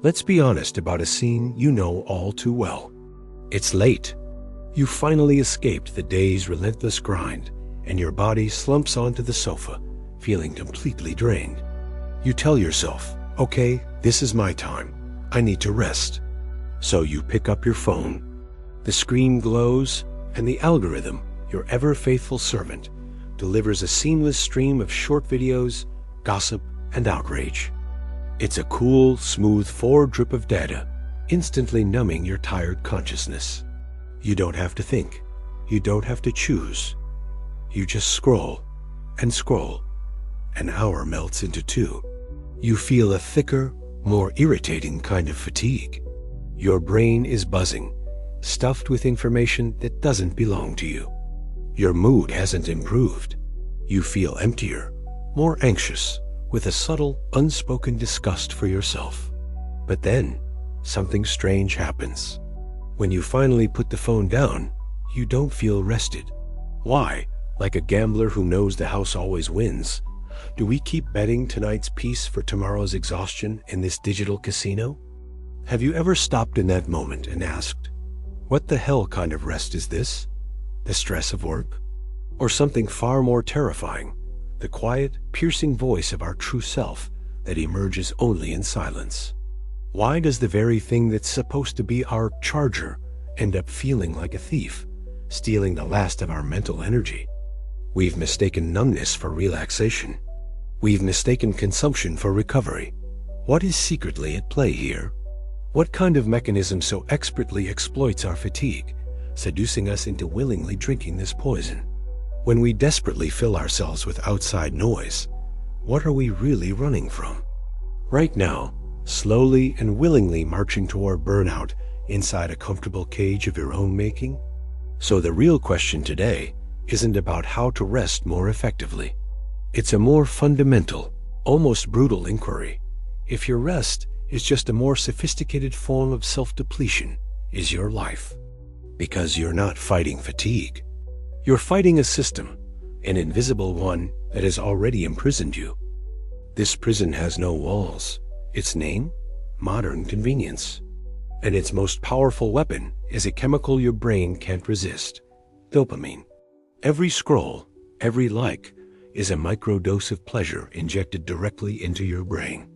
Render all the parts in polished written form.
Let's be honest about a scene you know all too well. It's late. You finally escaped the day's relentless grind, and your body slumps onto the sofa, feeling completely drained. You tell yourself, okay, this is my time. I need to rest. So you pick up your phone. The screen glows, and the algorithm, your ever-faithful servant, delivers a seamless stream of short videos, gossip, and outrage. It's a cool, smooth drip of data, instantly numbing your tired consciousness. You don't have to think. You don't have to choose. You just scroll and scroll. An hour melts into 2. You feel a thicker, more irritating kind of fatigue. Your brain is buzzing, stuffed with information that doesn't belong to you. Your mood hasn't improved. You feel emptier, more anxious, with a subtle, unspoken disgust for yourself. But then, something strange happens. When you finally put the phone down, you don't feel rested. Why? Like a gambler who knows the house always wins, do we keep betting tonight's peace for tomorrow's exhaustion in this digital casino? Have you ever stopped in that moment and asked, what the hell kind of rest is this? The stress of work? Or something far more terrifying, the quiet, piercing voice of our true self that emerges only in silence? Why does the very thing that's supposed to be our charger end up feeling like a thief, stealing the last of our mental energy? We've mistaken numbness for relaxation. We've mistaken consumption for recovery. What is secretly at play here? What kind of mechanism so expertly exploits our fatigue, seducing us into willingly drinking this poison? When we desperately fill ourselves with outside noise, what are we really running from? Right now, slowly and willingly marching toward burnout inside a comfortable cage of your own making? So the real question today isn't about how to rest more effectively. It's a more fundamental, almost brutal inquiry. If your rest is just a more sophisticated form of self-depletion, is your life? Because you're not fighting fatigue. You're fighting a system, an invisible one that has already imprisoned you. This prison has no walls. Its name? Modern convenience. And its most powerful weapon is a chemical your brain can't resist: dopamine. Every scroll, every like, is a microdose of pleasure injected directly into your brain.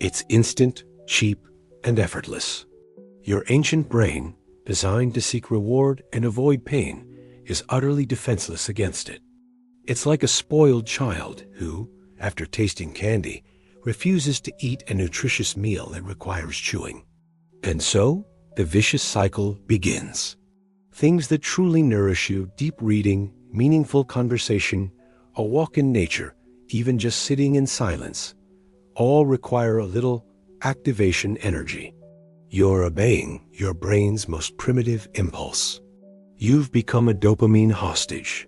It's instant, cheap, and effortless. Your ancient brain, designed to seek reward and avoid pain, is utterly defenseless against it. It's like a spoiled child who, after tasting candy, refuses to eat a nutritious meal that requires chewing. And so, the vicious cycle begins. Things that truly nourish you, deep reading, meaningful conversation, a walk in nature, even just sitting in silence, all require a little activation energy. You're obeying your brain's most primitive impulse. You've become a dopamine hostage.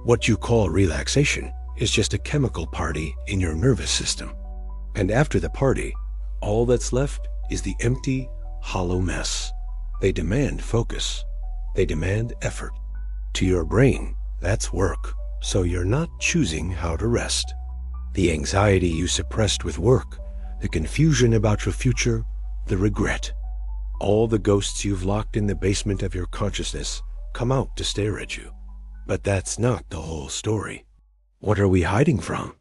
What you call relaxation is just a chemical party in your nervous system. And after the party, all that's left is the empty, hollow mess. They demand focus. They demand effort. To your brain, that's work, so you're not choosing how to rest. The anxiety you suppressed with work, the confusion about your future, the regret. All the ghosts you've locked in the basement of your consciousness come out to stare at you. But that's not the whole story. What are we hiding from?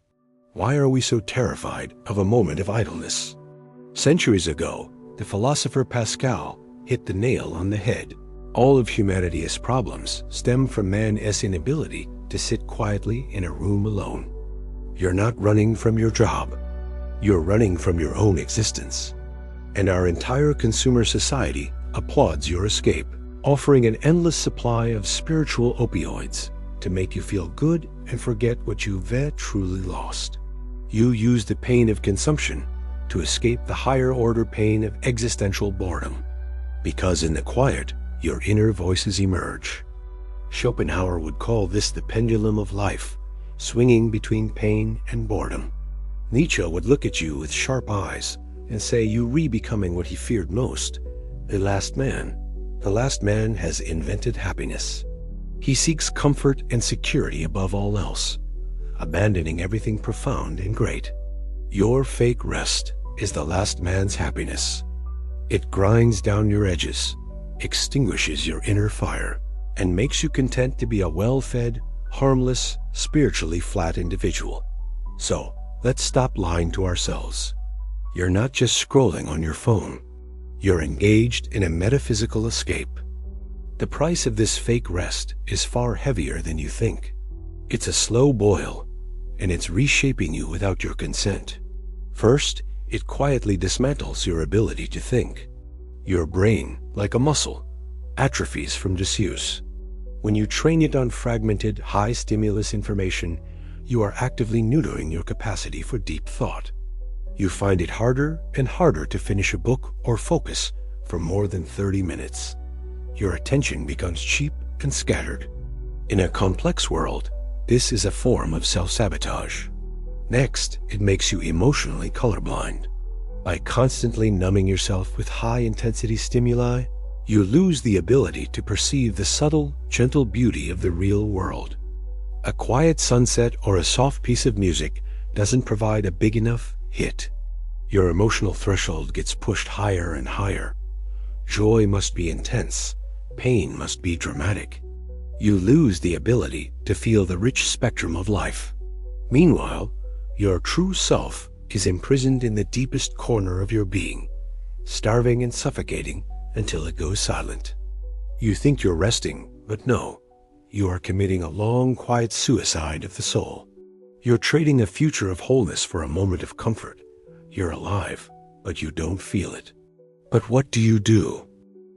Why are we so terrified of a moment of idleness? Centuries ago, the philosopher Pascal hit the nail on the head. All of humanity's problems stem from man's inability to sit quietly in a room alone. You're not running from your job. You're running from your own existence. And our entire consumer society applauds your escape, offering an endless supply of spiritual opioids to make you feel good and forget what you've truly lost. You use the pain of consumption to escape the higher order pain of existential boredom, because in the quiet, your inner voices emerge. Schopenhauer would call this the pendulum of life, swinging between pain and boredom. Nietzsche would look at you with sharp eyes and say you re-becoming what he feared most, the last man. The last man has invented happiness. He seeks comfort and security above all else, abandoning everything profound and great. Your fake rest is the last man's happiness, It grinds down your edges, extinguishes your inner fire, and makes you content to be a well-fed, harmless, spiritually flat individual. So, let's stop lying to ourselves. You're not just scrolling on your phone. You're engaged in a metaphysical escape. The price of this fake rest is far heavier than you think. It's a slow boil, and it's reshaping you without your consent. First, it quietly dismantles your ability to think. Your brain, like a muscle, atrophies from disuse. When you train it on fragmented, high-stimulus information, you are actively neutering your capacity for deep thought. You find it harder and harder to finish a book or focus for more than 30 minutes. Your attention becomes cheap and scattered. In a complex world, this is a form of self-sabotage. Next, it makes you emotionally colorblind. By constantly numbing yourself with high-intensity stimuli, you lose the ability to perceive the subtle, gentle beauty of the real world. A quiet sunset or a soft piece of music doesn't provide a big enough hit. Your emotional threshold gets pushed higher and higher. Joy must be intense. Pain must be dramatic. You lose the ability to feel the rich spectrum of life. Meanwhile, your true self is imprisoned in the deepest corner of your being, starving and suffocating until it goes silent. You think you're resting, but no, you are committing a long, quiet suicide of the soul. You're trading a future of wholeness for a moment of comfort. You're alive, but you don't feel it. But what do?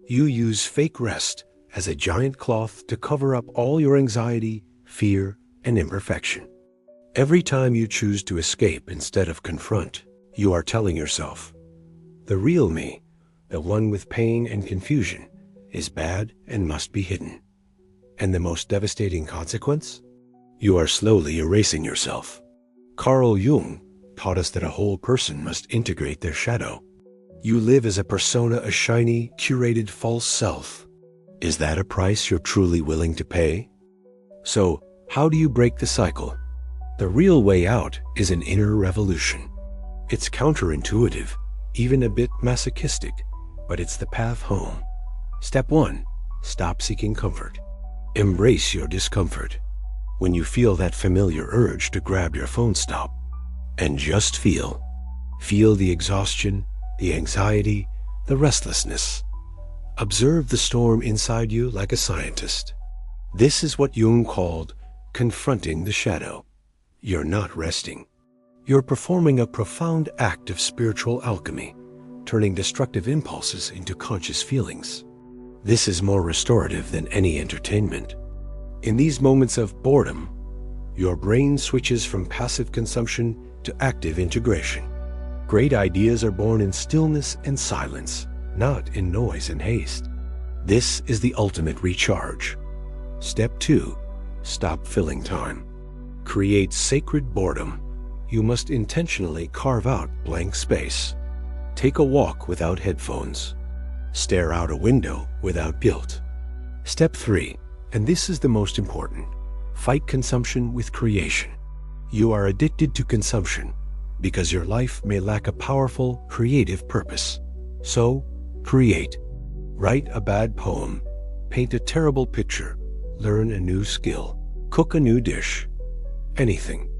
You use fake rest as a giant cloth to cover up all your anxiety, fear, and imperfection. Every time you choose to escape instead of confront, you are telling yourself, the real me, the one with pain and confusion, is bad and must be hidden. And the most devastating consequence? You are slowly erasing yourself. Carl Jung taught us that a whole person must integrate their shadow. You live as a persona, a shiny, curated false self. Is that a price you're truly willing to pay? So, how do you break the cycle? The real way out is an inner revolution. It's counterintuitive, even a bit masochistic, but it's the path home. Step 1. Stop seeking comfort. Embrace your discomfort. When you feel that familiar urge to grab your phone, stop. And just feel. Feel the exhaustion, the anxiety, the restlessness. Observe the storm inside you like a scientist. This is what Jung called confronting the shadow. You're not resting. You're performing a profound act of spiritual alchemy, turning destructive impulses into conscious feelings. This is more restorative than any entertainment. In these moments of boredom, your brain switches from passive consumption to active integration. Great ideas are born in stillness and silence, not in noise and haste. This is the ultimate recharge. Step 2. Stop filling time. Create sacred boredom. You must intentionally carve out blank space. Take a walk without headphones. Stare out a window without guilt. Step 3, and this is the most important, fight consumption with creation. You are addicted to consumption because your life may lack a powerful, creative purpose. So, create. Write a bad poem. Paint a terrible picture. Learn a new skill. Cook a new dish. Anything.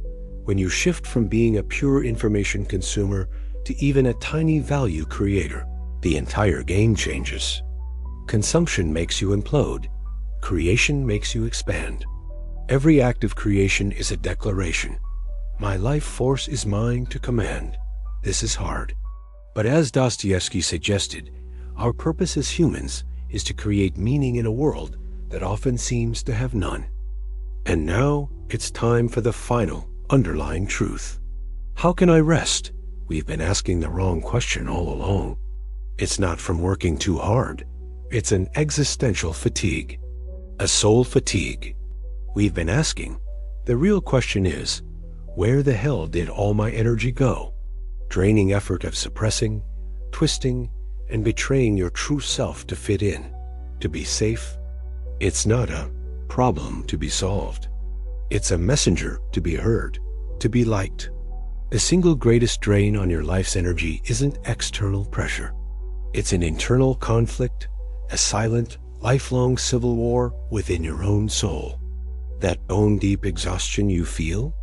When you shift from being a pure information consumer to even a tiny value creator, the entire game changes. Consumption makes you implode. Creation makes you expand. Every act of creation is a declaration. My life force is mine to command. This is hard. But as Dostoevsky suggested, our purpose as humans is to create meaning in a world that often seems to have none. And now it's time for the final, underlying truth. How can I rest? We've been asking the wrong question all along. It's not from working too hard. It's an existential fatigue, a soul fatigue. We've been asking. The real question is, where the hell did all my energy go? Draining effort of suppressing, twisting, and betraying your true self to fit in, to be safe. It's not a problem to be solved. It's a messenger to be heard, to be liked. The single greatest drain on your life's energy isn't external pressure. It's an internal conflict, a silent, lifelong civil war within your own soul. That bone-deep exhaustion you feel?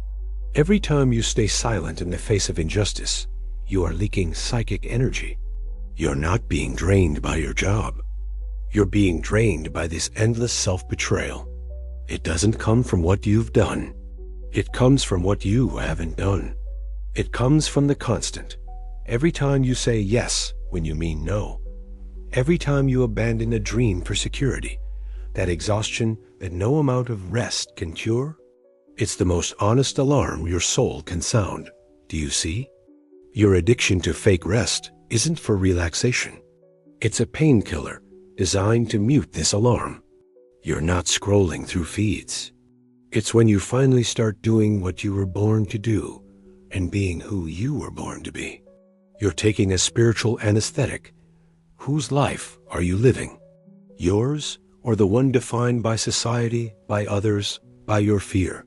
Every time you stay silent in the face of injustice, you are leaking psychic energy. You're not being drained by your job. You're being drained by this endless self-betrayal. It doesn't come from what you've done. It comes from what you haven't done. It comes from the constant. Every time you say yes when you mean no. Every time you abandon a dream for security, that exhaustion that no amount of rest can cure. It's the most honest alarm your soul can sound. Do you see? Your addiction to fake rest isn't for relaxation. It's a painkiller designed to mute this alarm. You're not scrolling through feeds. It's when you finally start doing what you were born to do and being who you were born to be. You're taking a spiritual anesthetic. Whose life are you living? Yours or the one defined by society, by others, by your fear?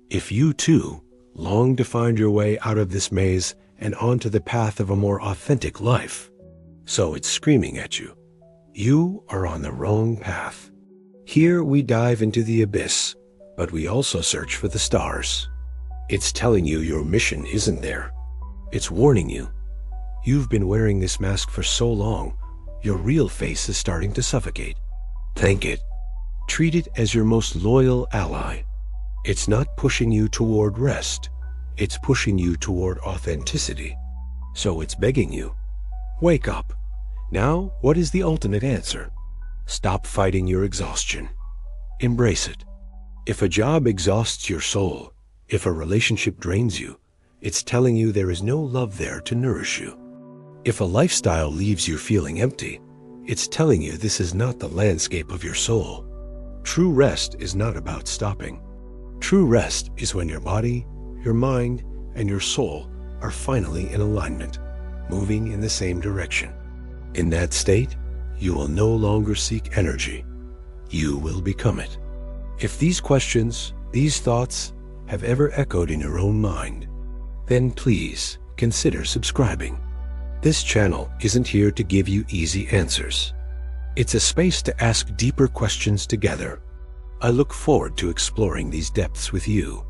If you too long to find your way out of this maze and onto the path of a more authentic life, so it's screaming at you. You are on the wrong path. Here we dive into the abyss, but we also search for the stars. It's telling you your mission isn't there. It's warning you. You've been wearing this mask for so long, your real face is starting to suffocate. Thank it. Treat it as your most loyal ally. It's not pushing you toward rest. It's pushing you toward authenticity. So it's begging you. Wake up. Now, what is the ultimate answer? Stop fighting your exhaustion. Embrace it. If a job exhausts your soul, if a relationship drains you, it's telling you there is no love there to nourish you. If a lifestyle leaves you feeling empty, it's telling you this is not the landscape of your soul. True rest is not about stopping. True rest is when your body, your mind, and your soul are finally in alignment, moving in the same direction. In that state, you will no longer seek energy. You will become it. If these questions, these thoughts, have ever echoed in your own mind, then please consider subscribing. This channel isn't here to give you easy answers. It's a space to ask deeper questions together. I look forward to exploring these depths with you.